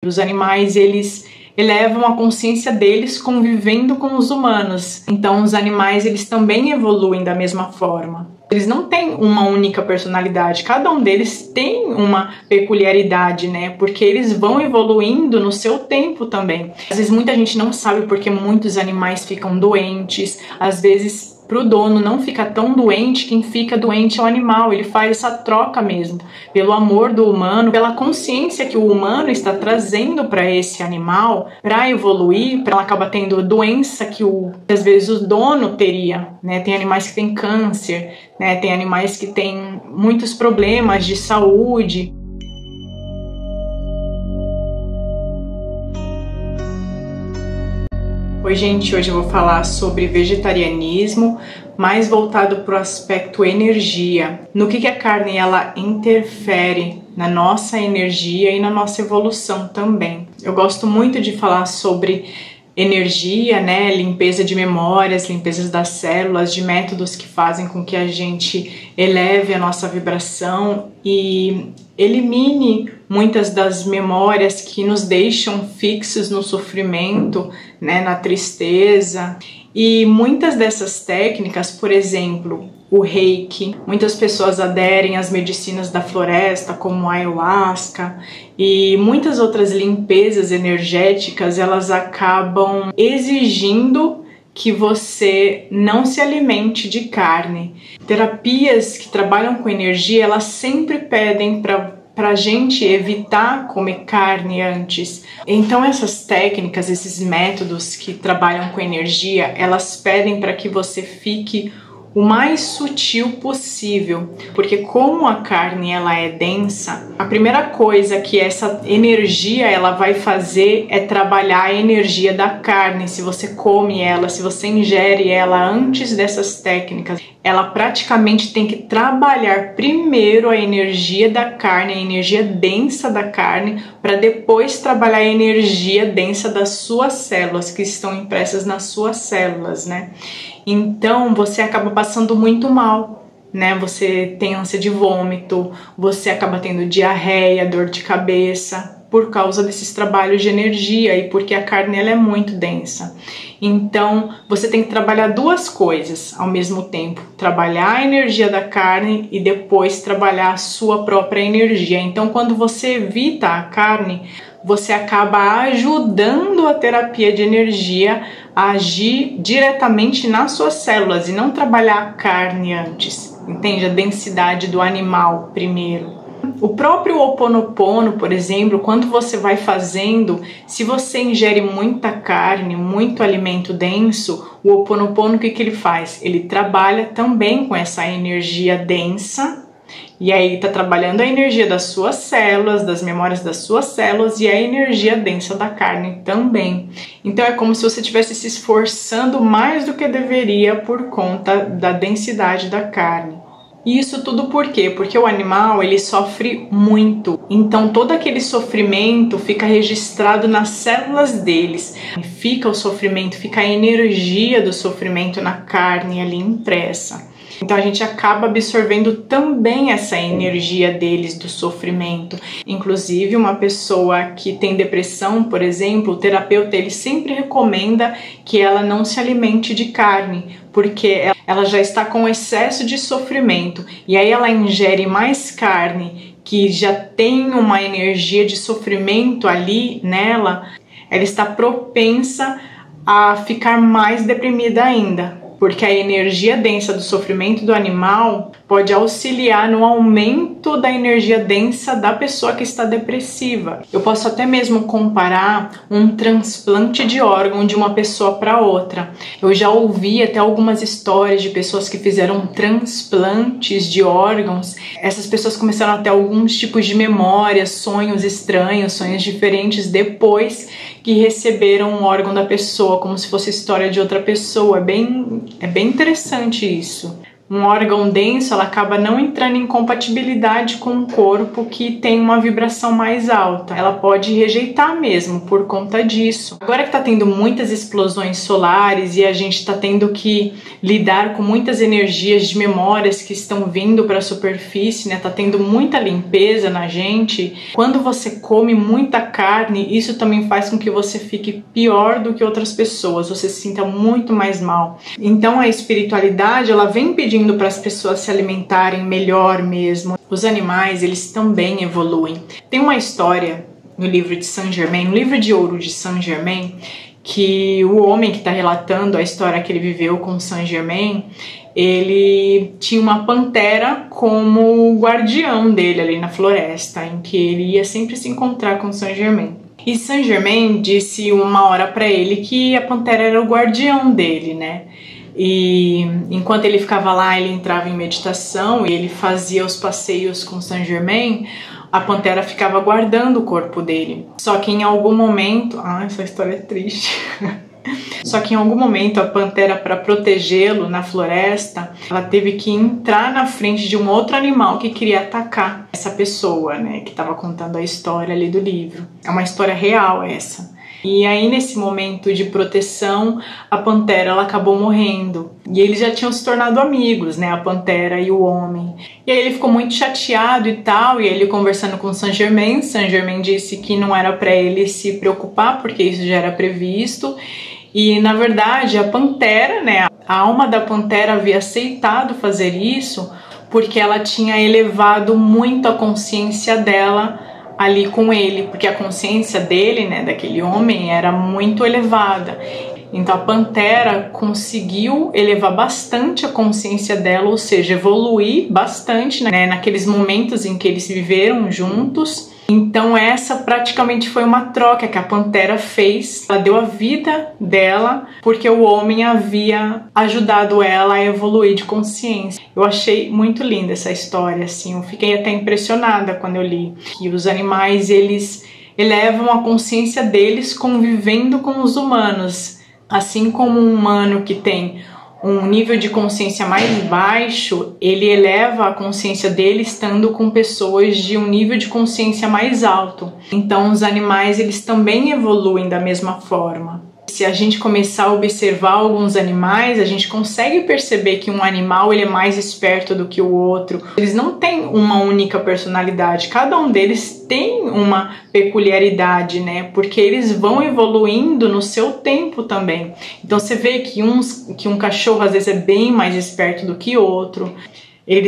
Os animais, eles elevam a consciência deles convivendo com os humanos. Então, os animais, eles também evoluem da mesma forma. Eles não têm uma única personalidade, cada um deles tem uma peculiaridade, né? Porque eles vão evoluindo no seu tempo também. Às vezes muita gente não sabe porque muitos animais ficam doentes, às vezes para o dono não fica tão doente, quem fica doente é o animal, ele faz essa troca mesmo, pelo amor do humano, pela consciência que o humano está trazendo para esse animal, para evoluir, para ela acabar tendo doença que às vezes o dono teria, né? Tem animais que têm câncer, né? Tem animais que têm muitos problemas de saúde. Oi gente, hoje eu vou falar sobre vegetarianismo, mais voltado para o aspecto energia. No que a carne ela interfere na nossa energia e na nossa evolução também. Eu gosto muito de falar sobre energia, né, limpeza de memórias, limpezas das células, de métodos que fazem com que a gente eleve a nossa vibração e elimine muitas das memórias que nos deixam fixos no sofrimento, né, na tristeza. E muitas dessas técnicas, por exemplo, o reiki, muitas pessoas aderem às medicinas da floresta, como a ayahuasca, e muitas outras limpezas energéticas, elas acabam exigindo que você não se alimente de carne. Terapias que trabalham com energia, elas sempre pedem para a gente evitar comer carne antes. Então essas técnicas, esses métodos que trabalham com energia, elas pedem para que você fique o mais sutil possível, porque como a carne ela é densa, a primeira coisa que essa energia ela vai fazer é trabalhar a energia da carne. Se você come ela, se você ingere ela antes dessas técnicas, ela praticamente tem que trabalhar primeiro a energia da carne, a energia densa da carne, para depois trabalhar a energia densa das suas células, que estão impressas nas suas células, né? Então você acaba passando muito mal, né? Você tem ânsia de vômito, você acaba tendo diarreia, dor de cabeça, por causa desses trabalhos de energia e porque a carne ela é muito densa. Então você tem que trabalhar duas coisas ao mesmo tempo, trabalhar a energia da carne e depois trabalhar a sua própria energia. Então quando você evita a carne, você acaba ajudando a terapia de energia a agir diretamente nas suas células e não trabalhar a carne antes, entende? A densidade do animal primeiro. O próprio Ho'oponopono, por exemplo, quando você vai fazendo, se você ingere muita carne, muito alimento denso, o Ho'oponopono o que ele faz? Ele trabalha também com essa energia densa. E aí está trabalhando a energia das suas células, das memórias das suas células e a energia densa da carne também. Então é como se você estivesse se esforçando mais do que deveria por conta da densidade da carne. E isso tudo por quê? Porque o animal ele sofre muito. Então todo aquele sofrimento fica registrado nas células deles. Fica o sofrimento, fica a energia do sofrimento na carne ali impressa. Então a gente acaba absorvendo também essa energia deles do sofrimento. Inclusive uma pessoa que tem depressão, por exemplo, o terapeuta ele sempre recomenda que ela não se alimente de carne, porque ela já está com excesso de sofrimento e aí ela ingere mais carne que já tem uma energia de sofrimento ali nela, ela está propensa a ficar mais deprimida ainda. Porque a energia densa do sofrimento do animal pode auxiliar no aumento da energia densa da pessoa que está depressiva. Eu posso até mesmo comparar um transplante de órgão de uma pessoa para outra. Eu já ouvi até algumas histórias de pessoas que fizeram transplantes de órgãos. Essas pessoas começaram a ter alguns tipos de memórias, sonhos estranhos, sonhos diferentes depois que receberam um órgão da pessoa, como se fosse história de outra pessoa. É bem interessante isso. um órgão denso, ela acaba não entrando em compatibilidade com um corpo que tem uma vibração mais alta. Ela pode rejeitar mesmo por conta disso. Agora que tá tendo muitas explosões solares e a gente tá tendo que lidar com muitas energias de memórias que estão vindo para a superfície, né? Tá tendo muita limpeza na gente. Quando você come muita carne, isso também faz com que você fique pior do que outras pessoas. Você se sinta muito mais mal. Então a espiritualidade, ela vem pedindo para as pessoas se alimentarem melhor mesmo. Os animais, eles também evoluem. Tem uma história no livro de Saint Germain, no livro de ouro de Saint Germain, que o homem que está relatando a história que ele viveu com Saint Germain, ele tinha uma pantera como guardião dele ali na floresta, em que ele ia sempre se encontrar com Saint Germain. E Saint Germain disse uma hora para ele que a pantera era o guardião dele, né? E enquanto ele ficava lá, ele entrava em meditação e ele fazia os passeios com Saint Germain, a pantera ficava guardando o corpo dele. Só que em algum momento... essa história é triste. Só que em algum momento a pantera, para protegê-lo na floresta, ela teve que entrar na frente de um outro animal que queria atacar essa pessoa, né, que estava contando a história ali do livro. É uma história real essa. E aí nesse momento de proteção, a pantera ela acabou morrendo. E eles já tinham se tornado amigos, né, a pantera e o homem. E aí ele ficou muito chateado e tal, e ele conversando com Saint Germain disse que não era para ele se preocupar, porque isso já era previsto. E na verdade a pantera, né, a alma da pantera havia aceitado fazer isso porque ela tinha elevado muito a consciência dela ali com ele, porque a consciência dele, né, daquele homem, era muito elevada. Então a pantera conseguiu elevar bastante a consciência dela, ou seja, evoluir bastante, né, naqueles momentos em que eles viveram juntos. Então essa praticamente foi uma troca que a pantera fez. Ela deu a vida dela porque o homem havia ajudado ela a evoluir de consciência. Eu achei muito linda essa história, assim. Eu fiquei até impressionada quando eu li que os animais, eles elevam a consciência deles convivendo com os humanos. Assim como um humano que tem um nível de consciência mais baixo, ele eleva a consciência dele estando com pessoas de um nível de consciência mais alto. Então os animais, eles também evoluem da mesma forma. Se a gente começar a observar alguns animais, a gente consegue perceber que um animal ele é mais esperto do que o outro. Eles não têm uma única personalidade, cada um deles tem uma peculiaridade, né? Porque eles vão evoluindo no seu tempo também. Então você vê que um cachorro às vezes é bem mais esperto do que outro.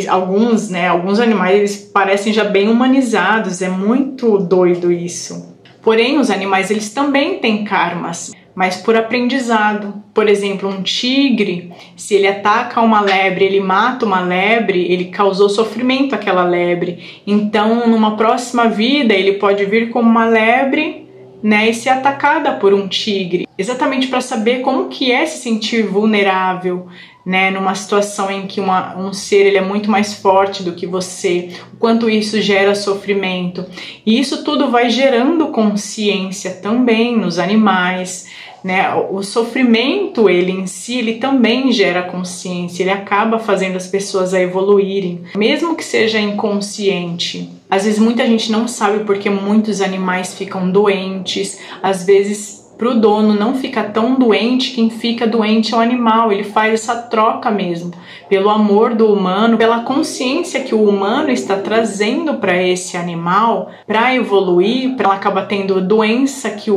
Alguns animais eles parecem já bem humanizados, é muito doido isso. Porém, os animais eles também têm karmas, mas por aprendizado. Por exemplo, um tigre, se ele ataca uma lebre, ele mata uma lebre, ele causou sofrimento àquela lebre. Então, numa próxima vida, ele pode vir como uma lebre, né, e ser atacada por um tigre. Exatamente para saber como que é se sentir vulnerável, né, numa situação em que um ser ele é muito mais forte do que você, o quanto isso gera sofrimento. E isso tudo vai gerando consciência também nos animais, né? O sofrimento, ele em si, ele também gera consciência, ele acaba fazendo as pessoas a evoluírem, mesmo que seja inconsciente. Às vezes muita gente não sabe porque muitos animais ficam doentes, às vezes para o dono não fica tão doente, quem fica doente é o animal. Ele faz essa troca mesmo, pelo amor do humano, pela consciência que o humano está trazendo para esse animal, para evoluir, para ela acabar tendo doença que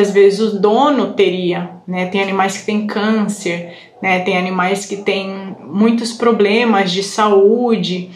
às vezes o dono teria, né? Tem animais que têm câncer, né? Tem animais que têm muitos problemas de saúde.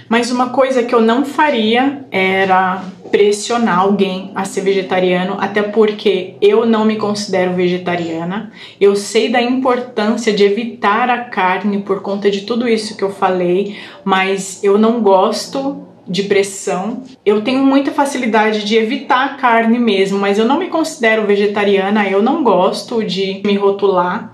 Mas uma coisa que eu não faria era pressionar alguém a ser vegetariano, até porque eu não me considero vegetariana. Eu sei da importância de evitar a carne por conta de tudo isso que eu falei, mas eu não gosto de pressão. Eu tenho muita facilidade de evitar a carne mesmo, mas eu não me considero vegetariana, eu não gosto de me rotular,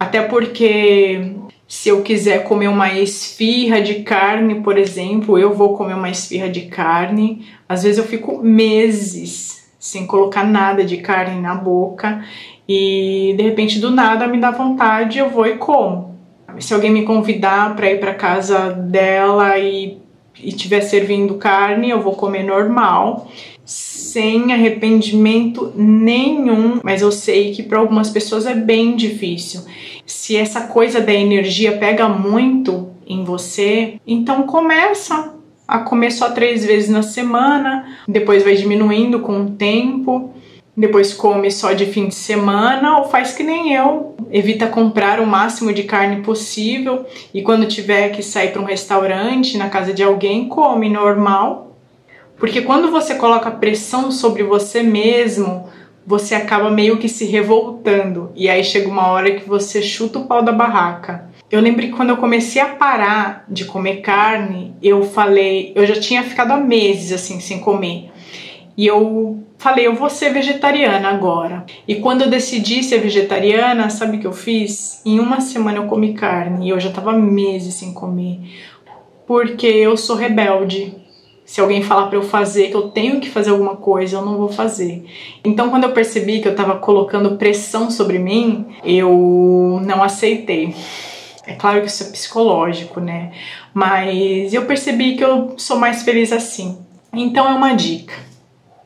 até porque se eu quiser comer uma esfirra de carne, por exemplo, eu vou comer uma esfirra de carne. Às vezes eu fico meses sem colocar nada de carne na boca e de repente do nada me dá vontade, eu vou e como. Se alguém me convidar para ir para casa dela e estiver servindo carne, eu vou comer normal, sem arrependimento nenhum, mas eu sei que para algumas pessoas é bem difícil. Se essa coisa da energia pega muito em você, então começa a comer só 3 vezes na semana, depois vai diminuindo com o tempo, depois come só de fim de semana, ou faz que nem eu, evita comprar o máximo de carne possível e quando tiver que sair para um restaurante, na casa de alguém, come normal. Porque quando você coloca pressão sobre você mesmo, você acaba meio que se revoltando e aí chega uma hora que você chuta o pau da barraca. Eu lembro que quando eu comecei a parar de comer carne, eu já tinha ficado há meses assim sem comer. E eu falei, eu vou ser vegetariana agora. E quando eu decidi ser vegetariana, sabe o que eu fiz? Em uma semana eu comi carne e eu já tava meses sem comer. Porque eu sou rebelde. Se alguém falar pra eu fazer, que eu tenho que fazer alguma coisa, eu não vou fazer. Então quando eu percebi que eu tava colocando pressão sobre mim, eu não aceitei. É claro que isso é psicológico, né? Mas eu percebi que eu sou mais feliz assim. Então é uma dica.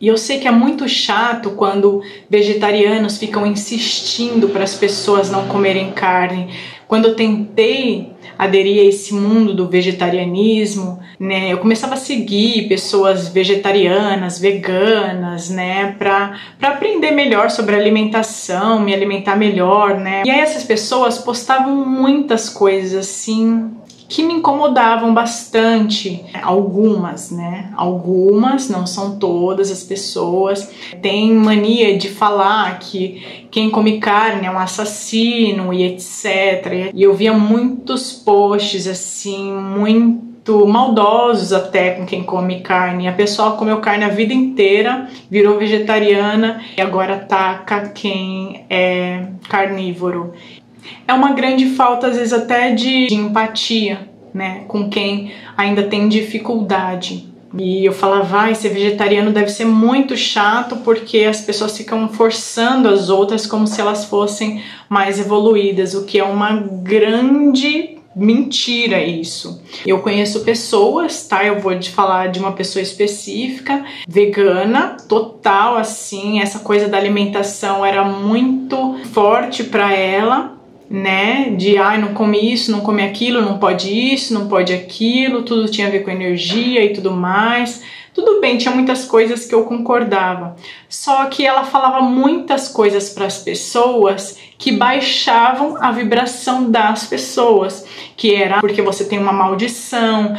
E eu sei que é muito chato quando vegetarianos ficam insistindo para as pessoas não comerem carne. Quando eu tentei aderir a esse mundo do vegetarianismo, né, eu começava a seguir pessoas vegetarianas, veganas, né, para aprender melhor sobre alimentação, me alimentar melhor, né. E aí essas pessoas postavam muitas coisas assim que me incomodavam bastante. Algumas, né? Algumas, não são todas as pessoas. Tem mania de falar que quem come carne é um assassino e etc. E eu via muitos posts assim, muito maldosos até com quem come carne. A pessoa comeu carne a vida inteira, virou vegetariana e agora ataca quem é carnívoro. É uma grande falta, às vezes, até de empatia, né, com quem ainda tem dificuldade. E eu falava, ser vegetariano deve ser muito chato porque as pessoas ficam forçando as outras como se elas fossem mais evoluídas, o que é uma grande mentira isso. Eu conheço pessoas, tá? Eu vou te falar de uma pessoa específica, vegana, total, assim, essa coisa da alimentação era muito forte para ela, né, de não come isso, não come aquilo, não pode isso, não pode aquilo, tudo tinha a ver com energia e tudo mais. Tudo bem, tinha muitas coisas que eu concordava, só que ela falava muitas coisas para as pessoas que baixavam a vibração das pessoas, que era porque você tem uma maldição,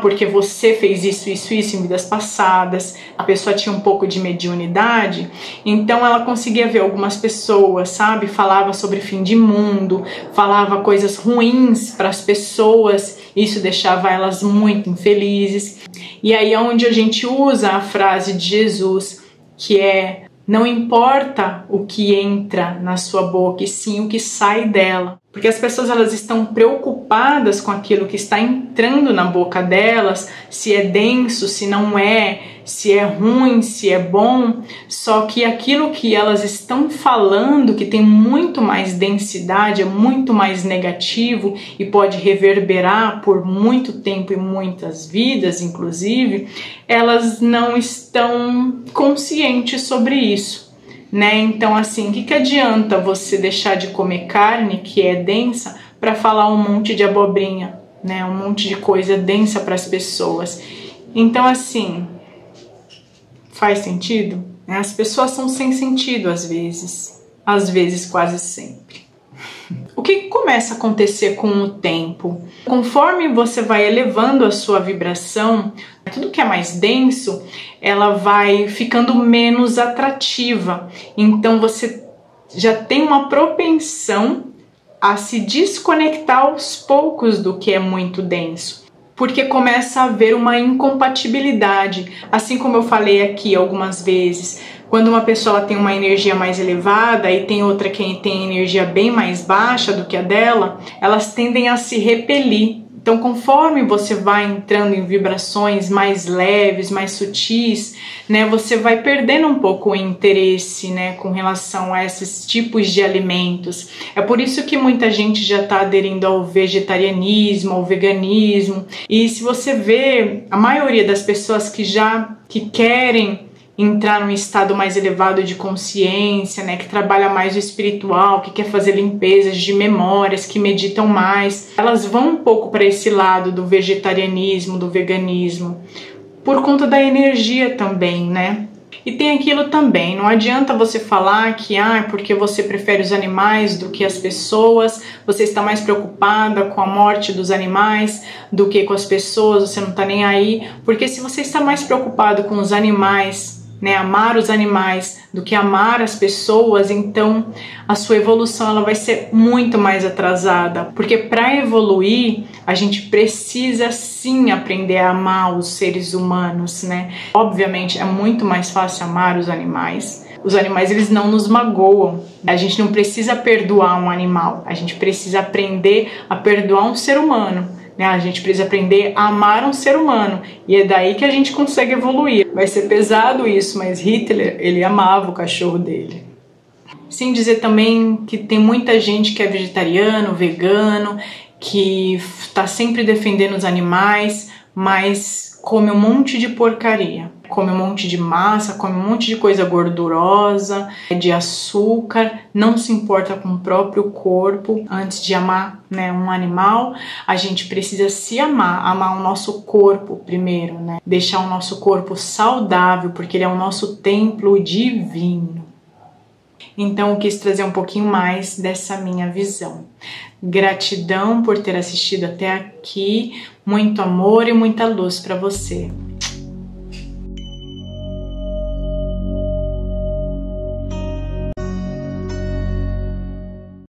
porque você fez isso em vidas passadas. A pessoa tinha um pouco de mediunidade, então ela conseguia ver algumas pessoas, sabe? Falava sobre fim de mundo, falava coisas ruins para as pessoas, isso deixava elas muito infelizes. E aí é onde a gente usa a frase de Jesus, que é: não importa o que entra na sua boca, e sim o que sai dela. Porque as pessoas elas estão preocupadas com aquilo que está entrando na boca delas, se é denso, se não é, se é ruim, se é bom. Só que aquilo que elas estão falando, que tem muito mais densidade, é muito mais negativo e pode reverberar por muito tempo e muitas vidas, inclusive, elas não estão conscientes sobre isso. Né? Então, assim, o que adianta você deixar de comer carne, que é densa, para falar um monte de abobrinha, né? Um monte de coisa densa para as pessoas. Então, assim, faz sentido? As pessoas são sem sentido às vezes quase sempre. O que começa a acontecer com o tempo? Conforme você vai elevando a sua vibração, tudo que é mais denso, ela vai ficando menos atrativa. Então você já tem uma propensão a se desconectar aos poucos do que é muito denso, porque começa a haver uma incompatibilidade. Assim como eu falei aqui algumas vezes, quando uma pessoa tem uma energia mais elevada e tem outra que tem energia bem mais baixa do que a dela, elas tendem a se repelir, Então, conforme você vai entrando em vibrações mais leves, mais sutis, né, você vai perdendo um pouco o interesse, né, com relação a esses tipos de alimentos. É por isso que muita gente já está aderindo ao vegetarianismo, ao veganismo. E se você vê, a maioria das pessoas que querem entrar num estado mais elevado de consciência, né, que trabalha mais o espiritual, que quer fazer limpezas de memórias, que meditam mais, elas vão um pouco para esse lado do vegetarianismo, do veganismo, por conta da energia também, né? E tem aquilo também, não adianta você falar que porque você prefere os animais do que as pessoas, você está mais preocupada com a morte dos animais do que com as pessoas, você não está nem aí, porque se você está mais preocupado com os animais, né, amar os animais do que amar as pessoas, então a sua evolução ela vai ser muito mais atrasada, porque para evoluir a gente precisa sim aprender a amar os seres humanos, né? Obviamente é muito mais fácil amar os animais. Os animais eles não nos magoam. A gente não precisa perdoar um animal, a gente precisa aprender a perdoar um ser humano. A gente precisa aprender a amar um ser humano, e é daí que a gente consegue evoluir. Vai ser pesado isso, mas Hitler, ele amava o cachorro dele. Sem dizer também que tem muita gente que é vegetariano, vegano, que está sempre defendendo os animais, mas come um monte de porcaria. Come um monte de massa, come um monte de coisa gordurosa, de açúcar, não se importa com o próprio corpo. Antes de amar, né, um animal, a gente precisa se amar o nosso corpo primeiro, né? Deixar o nosso corpo saudável, porque ele é o nosso templo divino. Então eu quis trazer um pouquinho mais dessa minha visão. Gratidão por ter assistido até aqui, muito amor e muita luz para você.